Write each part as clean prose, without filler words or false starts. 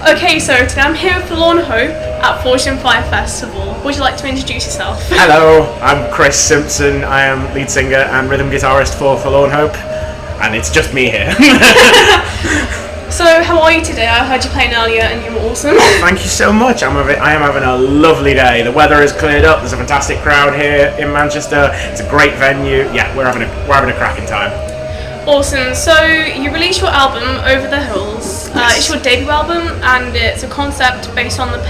Okay, so today I'm here with Forlorn Hope at Fortune Fire Festival. Would you like to introduce yourself? Hello, I'm Chris Simpson. I am lead singer and rhythm guitarist for Forlorn Hope, and it's just me here. So, how are you today? I heard you playing earlier and you were awesome. Thank you so much. I am having a lovely day. The weather has cleared up. There's a fantastic crowd here in Manchester. It's a great venue. Yeah, we're having a cracking time. Awesome. So, you released your album, Over the Hills. Yes. It's your debut album, and it's a concept based on the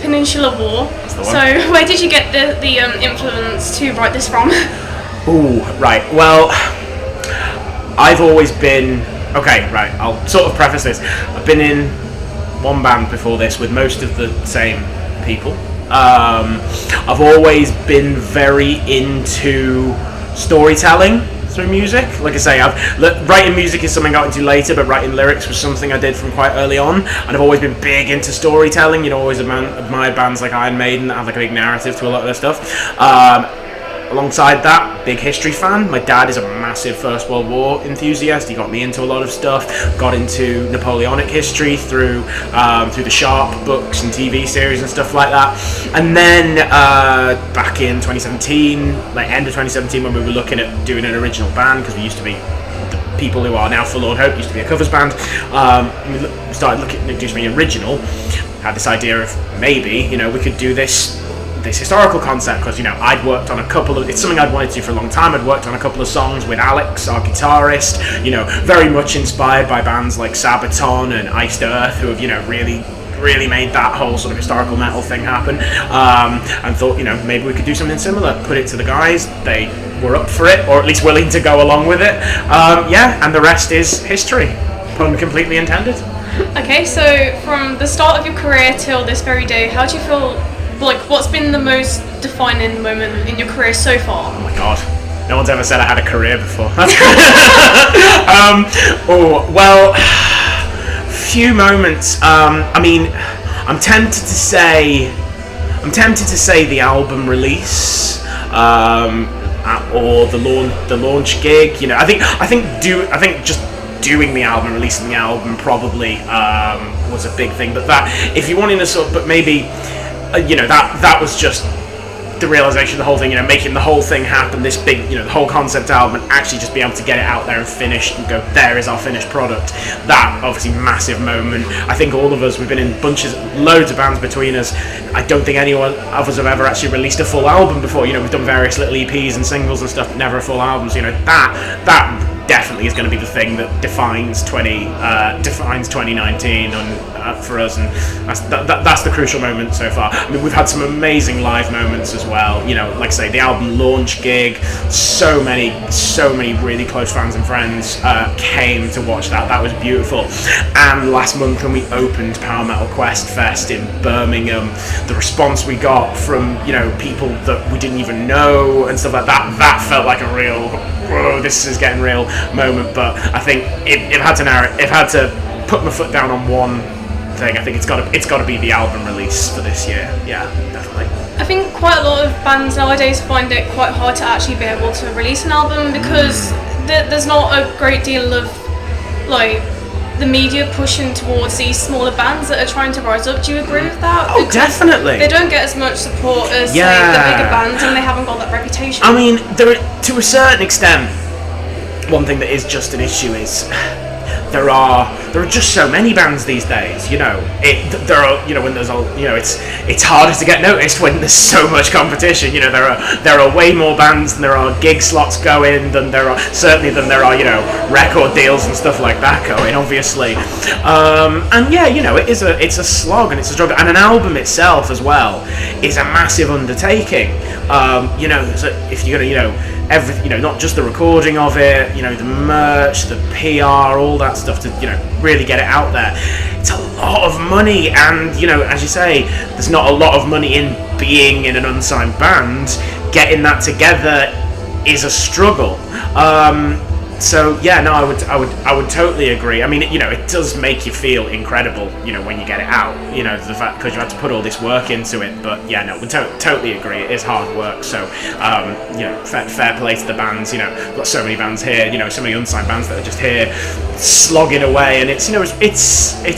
Peninsular War. That's the one. So, where did you get the influence to write this from? Ooh, right. Well, I've always been... Okay, right, I'll sort of preface this. I've been in one band before this with most of the same people. I've always been very into storytelling through music. Like I say, writing music is something I got into later, but writing lyrics was something I did from quite early on. And I've always been big into storytelling. You know, always admired bands like Iron Maiden that have like a big narrative to a lot of their stuff. Alongside that, big history fan. My dad is a massive First World War enthusiast. He got me into a lot of stuff. Got into Napoleonic history through the Sharp books and TV series and stuff like that. And then back in 2017, like end of 2017, when we were looking at doing an original band, because we used to be the people who are now Forlorn Hope used to be a covers band. We started looking at doing an original. Had this idea of maybe we could do this historical concept, because I'd worked on a couple of, it's something I'd wanted to do for a long time. I'd worked on a couple of songs with Alex, our guitarist, very much inspired by bands like Sabaton and Iced Earth, who have really made that whole sort of historical metal thing happen, and thought maybe we could do something similar, put it to the guys. They were up for it, or at least willing to go along with it, and the rest is history, pun completely intended. Okay, so from the start of your career till this very day, how do you feel? Like, what's been the most defining moment in your career so far? Oh my god, no one's ever said I had a career before. Few moments. I'm tempted to say the album release, or the launch gig. I think just doing the album, releasing the album, probably was a big thing. But that, if you wanted to but maybe. That was just the realization of the whole thing, making the whole thing happen, this big, the whole concept album, and actually just be able to get it out there and finished and go, there is our finished product. That, obviously, massive moment. I think all of us, we've been in loads of bands between us. I don't think anyone of us have ever actually released a full album before. We've done various little EPs and singles and stuff, but never a full album. So, that definitely is going to be the thing that defines 2019 for us, and that's the crucial moment so far. I mean, we've had some amazing live moments as well. Like I say, the album launch gig, so many really close fans and friends came to watch that. That was beautiful. And last month when we opened Power Metal Quest Fest in Birmingham, the response we got from people that we didn't even know and stuff like that felt like a real whoa, this is getting real moment. But I think if I had to put my foot down on one thing, I think it's got to be the album release for this year. Yeah, definitely. I think quite a lot of bands nowadays find it quite hard to actually be able to release an album, because there's not a great deal of the media pushing towards these smaller bands that are trying to rise up. Do you agree with that? Oh, because definitely. They don't get as much support as say, the bigger bands, and they haven't got that reputation. I mean, to a certain extent, one thing that is just an issue is there are just so many bands these days. When there's it's harder to get noticed when there's so much competition. There are way more bands than there are gig slots going, than there are record deals and stuff like that going, obviously. It's a slog and it's a struggle, and an album itself as well is a massive undertaking. So if you're gonna not just the recording of it, the merch, the PR, all that stuff to really get it out there. It's a lot of money, and as you say, there's not a lot of money in being in an unsigned band. Getting that together is a struggle. So yeah, no, I would totally agree. I mean, it does make you feel incredible, when you get it out. The fact because you had to put all this work into it. But yeah, no, we totally agree. It is hard work. So fair play to the bands. We've got so many bands here. So many unsigned bands that are just here slogging away, and it's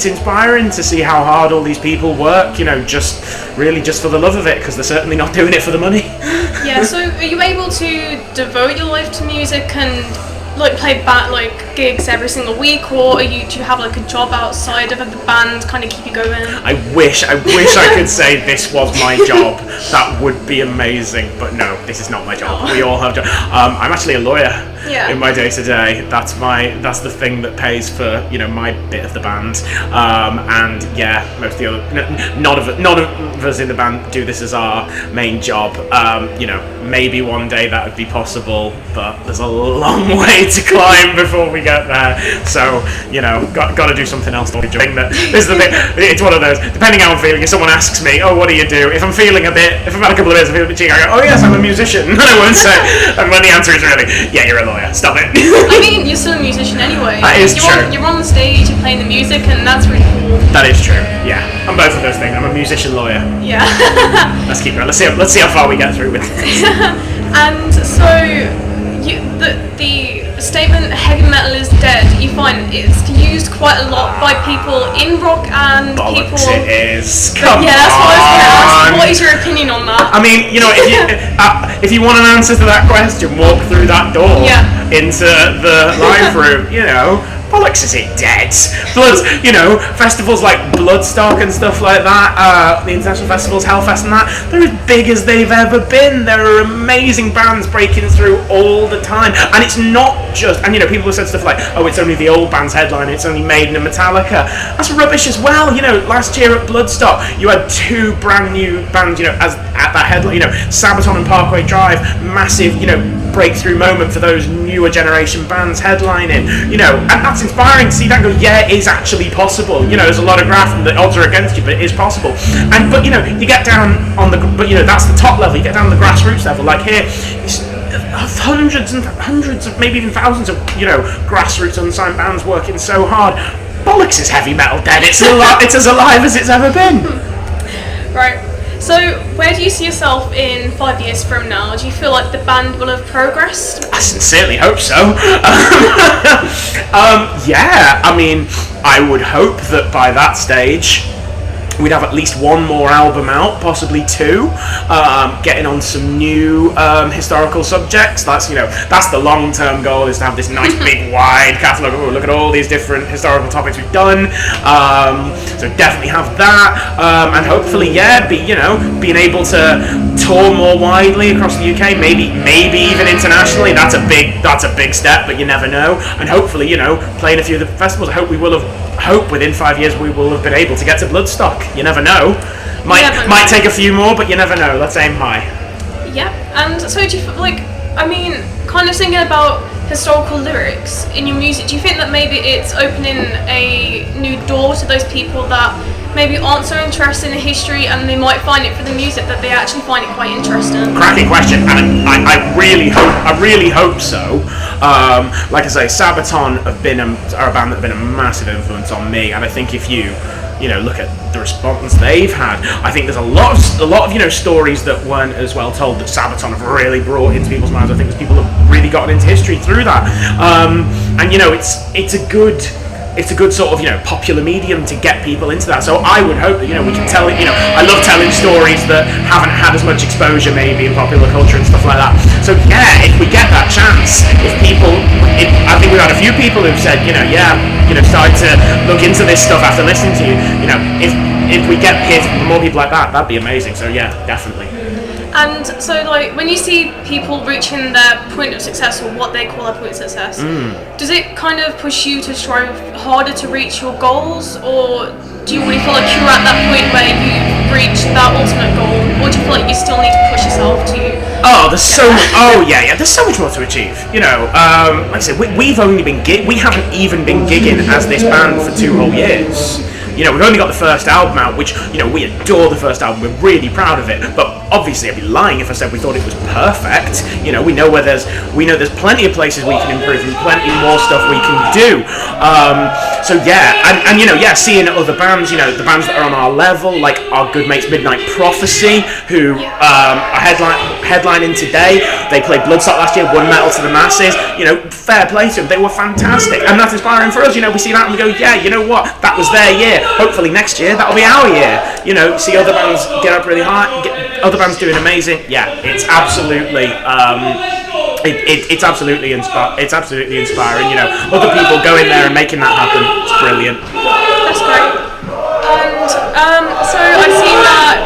inspiring to see how hard all these people work. Just for the love of it, because they're certainly not doing it for the money. Yeah. So are you able to devote your life to music and play gigs every single week, or do you have a job outside of the band kind of keep you going? I wish I could say this was my job. That would be amazing, but no, this is not my job. We all have jobs. I'm actually a lawyer. Yeah. In my day to day, that's the thing that pays for my bit of the band, and yeah, most of the other none of us in the band do this as our main job. Maybe one day that would be possible, but there's a long way to climb before we get there. So got to do something else. This is the thing. It's one of those. Depending how I'm feeling, if someone asks me, "Oh, what do you do?" If I'm had a couple of beers, I feel a bit cheeky. I go, "Oh yes, I'm a musician." I won't say. And when the answer is really, "Yeah, you're a lawyer. Stop it." I mean, you're still a musician anyway. That is true. You're on the stage, you're playing the music, and that's really cool. That is true. Yeah, I'm both of those things. I'm a musician lawyer. Yeah. Let's keep going. Let's see how far we get through with this. And so, the statement "heavy metal is dead," you find it's used quite a lot by people in rock and Bollocks people. It is. Come yeah, that's what I was going to ask. on. What is your opinion on that? I mean, if you want an answer to that question, walk through that door into the live room. Bollocks is it dead? Festivals like Bloodstock and stuff like that, the international festivals, Hellfest and that, they're as big as they've ever been. There are amazing bands breaking through all the time. And it's not just, and people have said stuff like, oh, it's only the old band's headline, it's only Maiden and Metallica. That's rubbish as well. Last year at Bloodstock, you had two brand new bands, as at that headline, Sabaton and Parkway Drive, massive, breakthrough moment for those newer generation bands headlining, and that's inspiring to see that go, yeah, it is actually possible. There's a lot of graph and the odds are against you, but it is possible. But you get down on that's the top level. You get down on the grassroots level, like here, it's hundreds of, maybe even thousands of, grassroots unsigned bands working so hard. Bollocks is heavy metal dead. It's as alive as it's ever been. Right. So, where do you see yourself in 5 years from now? Do you feel like the band will have progressed? I sincerely hope so. Yeah, I mean, I would hope that by that stage we'd have at least one more album out, possibly two, getting on some new historical subjects. That's the long-term goal, is to have this nice big wide catalogue. Oh, look at all these different historical topics we've done. So definitely have that, and hopefully, being able to tour more widely across the UK, maybe even internationally. That's a big step, but you never know. And hopefully, playing a few of the festivals. I hope within 5 years we will have been able to get to Bloodstock. You never know. Might take a few more, but you never know. Let's aim high. Yeah, and so do you kind of thinking about historical lyrics in your music, do you think that maybe it's opening a new door to those people that maybe aren't so interested in history, and they might find it for the music that they actually find it quite interesting? Cracking question, and I really hope so. Like I say, Sabaton are a band that have been a massive influence on me, and I think if you look at the response they've had, I think there's a lot of stories that weren't as well told that Sabaton have really brought into people's minds. I think there's people have really gotten into history through that, and it's a good sort of popular medium to get people into that. So I would hope that we can tell it. I love telling stories that haven't had as much exposure maybe in popular culture and stuff like that. So yeah, if we get that chance, I think we've had a few people who've said started to look into this stuff after listening to you. If we get more people like that, that'd be amazing. So yeah, definitely. And so, when you see people reaching their point of success, or what they call their point of success, does it kind of push you to strive harder to reach your goals, or do you really feel like you're at that point where you've reached that ultimate goal, or do you feel like you still need to push yourself to? There's so much more to achieve. Like I said, we haven't even been gigging as this band for 2 whole years. We've only got the first album out, which we adore the first album. We're really proud of it, but obviously I'd be lying if I said we thought it was perfect. You know, we know there's plenty of places we can improve and plenty more stuff we can do. So yeah, and you know, yeah, seeing other bands, you know, the bands that are on our level, like our good mates Midnight Prophecy, who are headlining today. They played Bloodstock last year, won Metal to the Masses. You know, fair play to them. They were fantastic, and that's inspiring for us. You know, we see that and we go, yeah, you know what? That was their year. Hopefully next year that'll be our year. You know, see other bands get up really high, other bands doing amazing. Yeah, it's absolutely. It's absolutely inspiring. You know, other people going there and making that happen. It's brilliant. That's great. And so I've seen that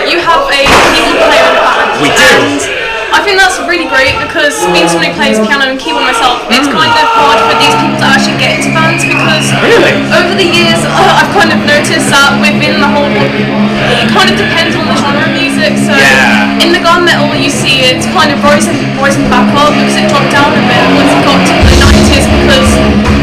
you have a keyboard player in the band. We do. I think that's really great because being someone who plays piano and keyboard myself, it's kind of hard for these people to actually get into bands because over the years I've kind of noticed that within the whole, it kind of depends on the genre of music. So in the glam metal you see it's kind of rising back up because it dropped down a bit once it got to the 90s because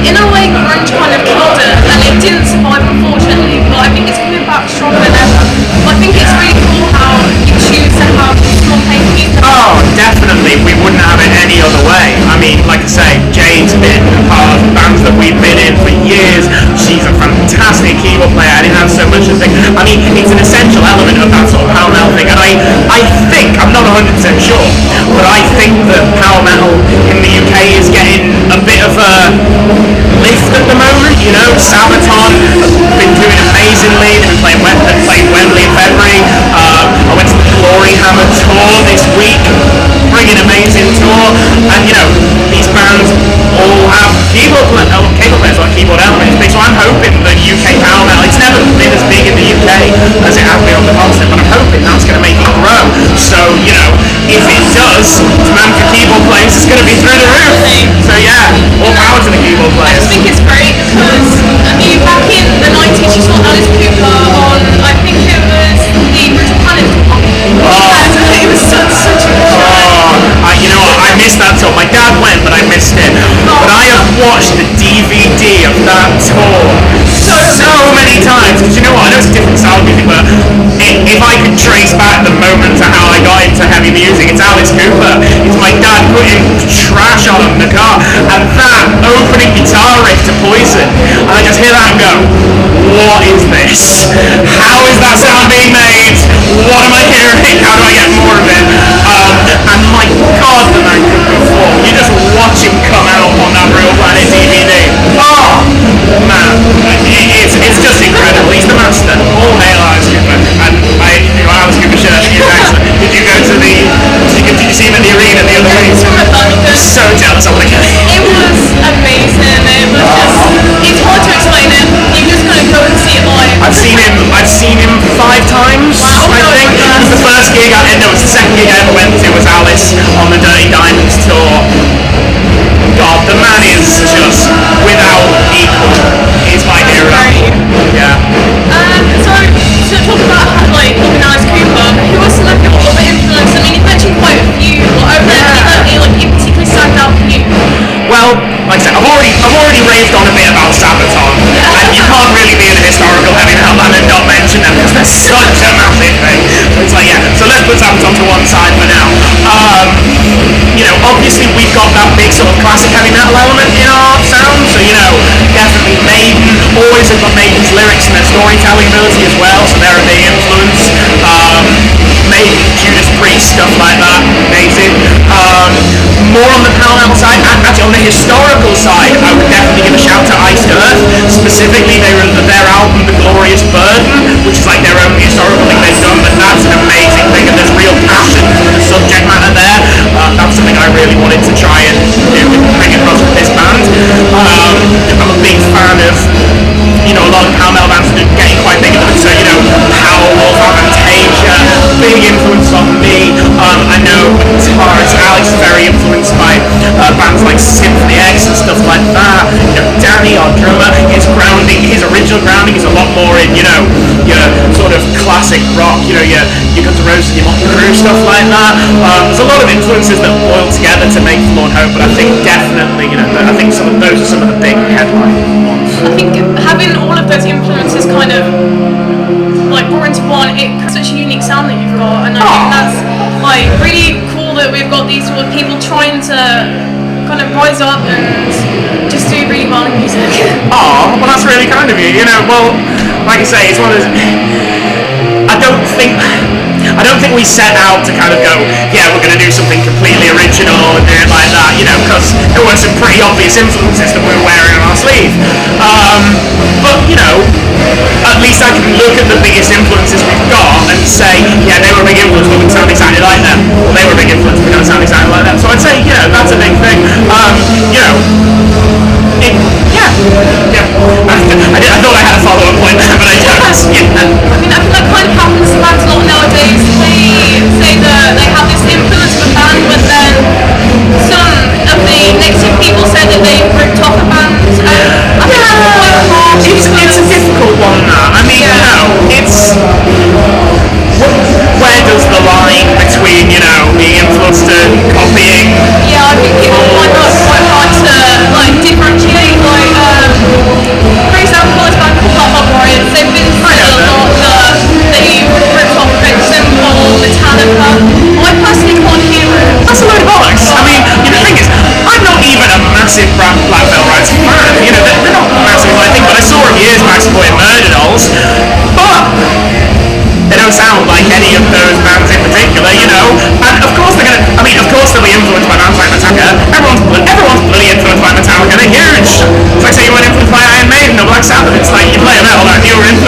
in a way grunge kind of killed it and it didn't survive unfortunately, but I think it's coming back stronger than ever. I think it's really cool how you choose to have small playing music. Oh, definitely. We wouldn't have it any other way. I mean, like I say, Jade's been a part of bands that we've been in for years. She's a fantastic keyboard player. I didn't have so much to think. I mean, it's an essential element of that sort of power metal thing. And I think, I'm not 100% sure, but I think that power metal in the UK is getting a bit of a lift at the moment. You know, Sabaton have been doing amazingly. They've been playing Wembley in February. I went to the Glory Hammer tour this week, bringing amazing tour, and you know, these bands all have keyboard players like keyboard elements. So I'm hoping that UK power metal, it's never been as big in the UK as it has been on the continent, but I'm hoping that's going to make it grow. So, you know, if it does, demand for keyboard players is going to be through the roof. So yeah, all power to the keyboard players. I just think it's great because, I mean, back in the 90s you saw Alice Cooper on, I think it was the Brutal Planet. It was such a good show. You know what, I missed that tour. My dad went, but I missed it. But I have watched the DVD of that tour so many times. Because you know what, I know it's a different style of music, but if I could trace back the moment to how I got into heavy music, it's Alice Cooper. It's my dad putting trash on in the car, and that opening guitar riff to Poison, and I just hear that and go, what is this? How is that sound being made? What am I hearing? How do I get more of it? And my God, the man could perform. You just watch him come out on that Real Planet DVD. Oh man, it's just incredible. He's the master. All hail Alice Cooper. And your Alice Cooper shirt is excellent. Did you go to did you see him at the arena the other week? So jealous. I want to go. It was amazing. It was just, it's hard to explain it. You just gotta go and see it live. I've seen him 5 times. Wow, I think it was the first gig. It was the second gig I ever went to. Was Alice on the Dirty Diamonds tour. God, the man is just without equal. He's my hero. Yeah. So talk about like Alice Cooper. Who are some of your other influences? I mean, you mentioned quite a few. What are any like in particularly stand out for you? Well, like I said, I've already raved on a bit about Sabaton, and you can't really be in a historical heavy metal band and not mention them because they're such a massive thing. So it's like, yeah. So let's put Sabaton to one side for now. You know, obviously we've got that big sort of classic heavy metal element in our sound. So you know, definitely Maiden. Always have got Maiden's lyrics and their storytelling ability as well. So they're a big influence. Maiden, Judas Priest, stuff like that. Amazing. More on the power metal side, and actually on the historical side, I would definitely give a shout to Iced Earth. Specifically, their album The Glorious Burden, which is like their own historical thing they've done, but that's an amazing thing, and there's real passion for the subject matter there. That's something I really wanted to try and do and bring across with this band. I'm a big fan of, you know, a lot of power metal bands are getting quite big at them, so you know, Powerwolf, Avantasia, big influence on me. I know guitarist Alex is very influenced by bands like Symphony X and stuff like that. You know, Danny, our drummer, his original grounding is a lot more in, you know, your sort of classic rock, you know, your Guns N' Roses, your Motley Crue, stuff like that. There's a lot of influences that boil together to make Forlorn Hope, but I think definitely, you know, those are some of the big headline ones. I think having all of those influences kind of like brought into one, it has such a unique sound that you've got, and I think that's like really cool that we've got these sort of people trying to kind of rise up and just do really well in music. Oh, well, that's really kind of you. You know, well, like I say, it's one of those. I don't think we set out to kind of go, yeah, we're going to do something completely original and do it like that, you know, because there were some pretty obvious influences that we were wearing on our sleeve. But, you know, at least I can look at the biggest influences we've got and say, yeah, they were a big influence, but we sound exactly like them. Or they were a big influence, but we don't sound exactly like them. So I'd say, you know, that's a big thing. You know, I thought I had a follow-up point there, but I don't. Yeah. I mean, I feel like kind of happens to bands a lot nowadays. They say that they have this influence of a band, but then some of the negative people say that they ripped off a band. I think that's quite hard. It's a difficult one, that. I mean, you know, it's where does the line between, you know, being influenced and copying? Yeah, I think people find that quite hard to like differentiate. Like, for example, this band called Hot Warriors, they've been said a lot that they ripped off Simpson or Metallica. I personally can't hear it. That's a load of bollocks. I mean, you know, the thing is, I'm not even a massive Black Veil Brides fan. You know, they're not massive, I think, but I saw them years back supporting Murder Dolls. But they don't sound like any of those bands in particular, you know. And of course they're gonna. I mean, of course they'll be influenced by bands like Metallica. Everyone's bloody influenced by Metallica. They're huge. It's like saying you weren't influenced by Iron Maiden or Black Sabbath. It's like you play a metal band, you were influenced